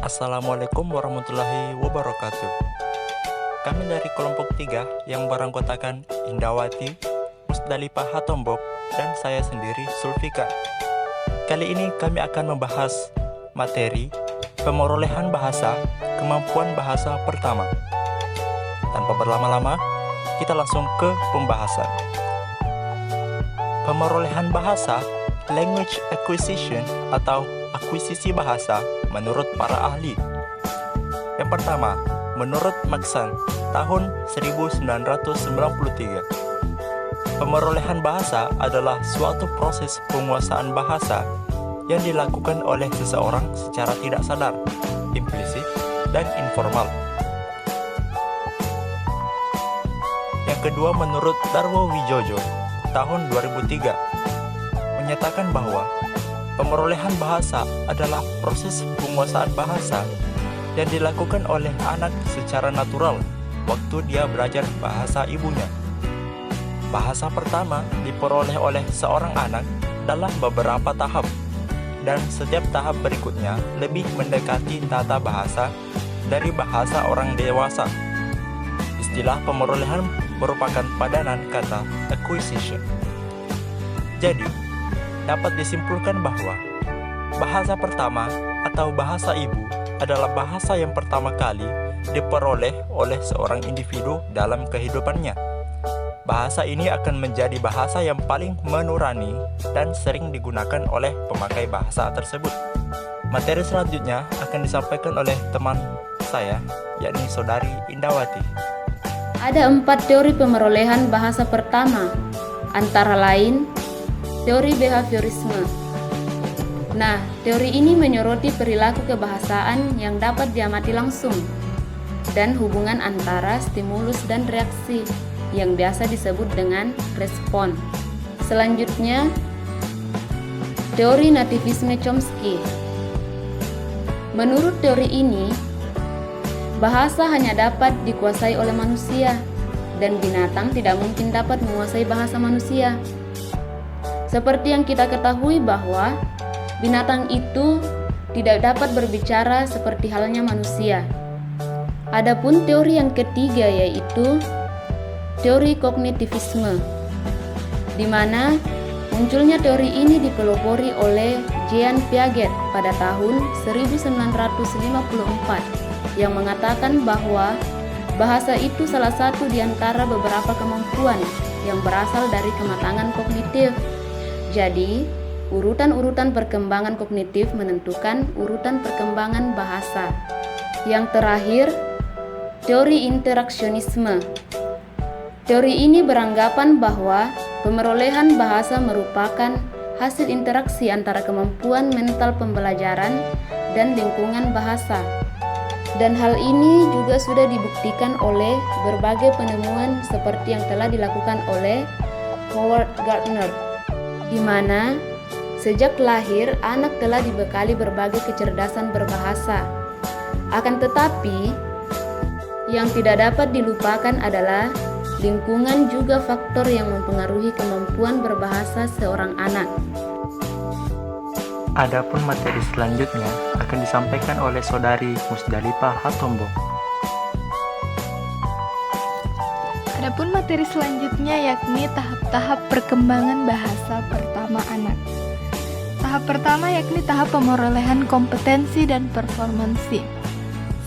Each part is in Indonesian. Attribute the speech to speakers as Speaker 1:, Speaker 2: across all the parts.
Speaker 1: Assalamualaikum warahmatullahi wabarakatuh. Kami dari kelompok 3 yang beranggotakan Indawati, Musdalifah Hatombok, dan saya sendiri Sulfika. Kali ini kami akan membahas materi pemerolehan bahasa, kemampuan bahasa pertama. Tanpa berlama-lama, kita langsung ke pembahasan. Pemerolehan bahasa, language acquisition atau akuisisi bahasa menurut para ahli. Yang pertama, menurut Maxan tahun 1993, pemerolehan bahasa adalah suatu proses penguasaan bahasa yang dilakukan oleh seseorang secara tidak sadar, implisit, dan informal. Yang kedua, menurut Darwo Wijojo tahun 2003, menyatakan bahwa pemerolehan bahasa adalah proses penguasaan bahasa yang dilakukan oleh anak secara natural waktu dia belajar bahasa ibunya. Bahasa pertama diperoleh oleh seorang anak dalam beberapa tahap, dan setiap tahap berikutnya lebih mendekati tata bahasa dari bahasa orang dewasa. Istilah pemerolehan merupakan padanan kata acquisition. Jadi, dapat disimpulkan bahwa bahasa pertama atau bahasa ibu adalah bahasa yang pertama kali diperoleh oleh seorang individu dalam kehidupannya. Bahasa ini akan menjadi bahasa yang paling menurani dan sering digunakan oleh pemakai bahasa tersebut. Materi selanjutnya akan disampaikan oleh teman saya, yakni Saudari Indawati.
Speaker 2: Ada 4 teori pemerolehan bahasa pertama, antara lain teori behaviorisme. Nah, teori ini menyoroti perilaku kebahasaan yang dapat diamati langsung dan hubungan antara stimulus dan reaksi yang biasa disebut dengan respon. Selanjutnya, teori nativisme Chomsky. Menurut teori ini, bahasa hanya dapat dikuasai oleh manusia dan binatang tidak mungkin dapat menguasai bahasa manusia. Seperti yang kita ketahui bahwa binatang itu tidak dapat berbicara seperti halnya manusia. Adapun teori yang ketiga yaitu teori kognitivisme, di mana munculnya teori ini dipelopori oleh Jean Piaget pada tahun 1954 yang mengatakan bahwa bahasa itu salah satu di antara beberapa kemampuan yang berasal dari kematangan kognitif. Jadi, urutan-urutan perkembangan kognitif menentukan urutan perkembangan bahasa. Yang terakhir, teori interaksionisme. Teori ini beranggapan bahwa pemerolehan bahasa merupakan hasil interaksi antara kemampuan mental pembelajaran dan lingkungan bahasa. Dan hal ini juga sudah dibuktikan oleh berbagai penemuan seperti yang telah dilakukan oleh Howard Gardner, di mana sejak lahir anak telah dibekali berbagai kecerdasan berbahasa. Akan tetapi, yang tidak dapat dilupakan adalah lingkungan juga faktor yang mempengaruhi kemampuan berbahasa seorang anak.
Speaker 1: Adapun materi selanjutnya akan disampaikan oleh Saudari Musdalifah Hatombok.
Speaker 3: Adapun materi selanjutnya yakni tahap-tahap perkembangan bahasa pertama anak. Tahap pertama yakni tahap pemerolehan kompetensi dan performansi.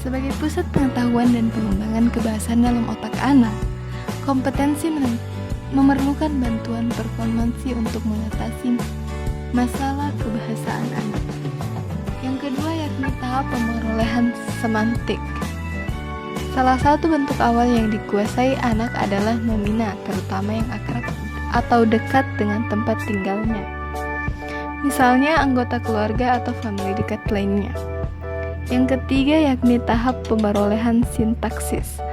Speaker 3: Sebagai pusat pengetahuan dan pengembangan kebahasaan dalam otak anak, kompetensi memerlukan bantuan performansi untuk mengatasi masalah kebahasaan anak. Yang kedua yakni tahap pemerolehan semantik. Salah satu bentuk awal yang dikuasai anak adalah nomina, terutama yang akrab atau dekat dengan tempat tinggalnya. Misalnya anggota keluarga atau famili dekat lainnya. Yang ketiga yakni tahap pemerolehan sintaksis.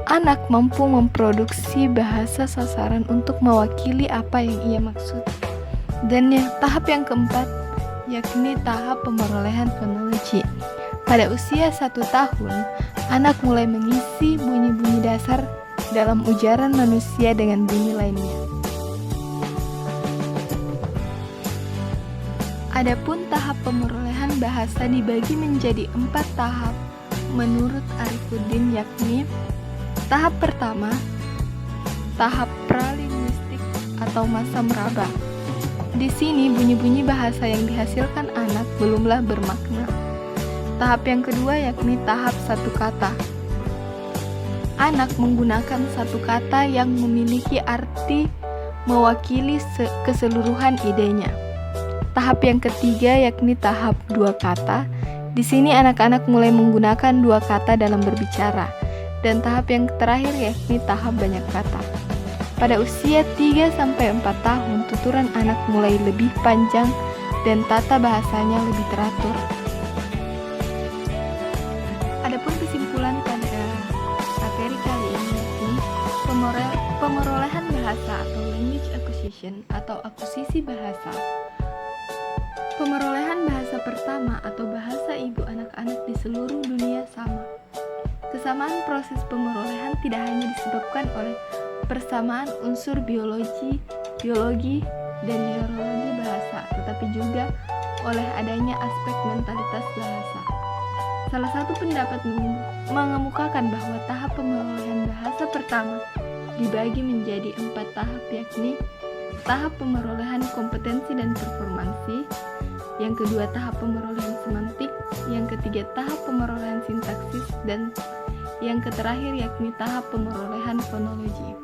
Speaker 3: Anak mampu memproduksi bahasa sasaran untuk mewakili apa yang ia maksud. Dan tahap yang keempat yakni tahap pemerolehan fonologi. Pada usia 1 tahun, anak mulai mengisi bunyi-bunyi dasar dalam ujaran manusia dengan bunyi lainnya. Adapun tahap pemerolehan bahasa dibagi menjadi 4 tahap menurut Arifuddin, yakni tahap pertama, tahap pralinguistik atau masa meraba. Di sini bunyi-bunyi bahasa yang dihasilkan anak belumlah bermakna. Tahap yang kedua yakni tahap satu kata. Anak menggunakan satu kata yang memiliki arti mewakili keseluruhan idenya. Tahap yang ketiga yakni tahap dua kata. Di sini anak-anak mulai menggunakan dua kata dalam berbicara. Dan tahap yang terakhir yakni tahap banyak kata. Pada usia 3-4 tahun, tuturan anak mulai lebih panjang dan tata bahasanya lebih teratur. Adapun kesimpulan pada materi kali ini yakni pemerolehan bahasa atau language acquisition atau akuisisi bahasa. Pemerolehan bahasa pertama atau bahasa ibu anak-anak di seluruh dunia sama. Kesamaan proses pemerolehan tidak hanya disebabkan oleh persamaan unsur biologi, dan neurologi bahasa, tetapi juga oleh adanya aspek mentalitas bahasa. Salah satu pendapat mengemukakan bahwa tahap pemerolehan bahasa pertama dibagi menjadi 4 tahap, yakni tahap pemerolehan kompetensi dan performansi, yang kedua tahap pemerolehan semantik, yang ketiga tahap pemerolehan sintaksis, dan yang terakhir yakni tahap pemerolehan fonologi.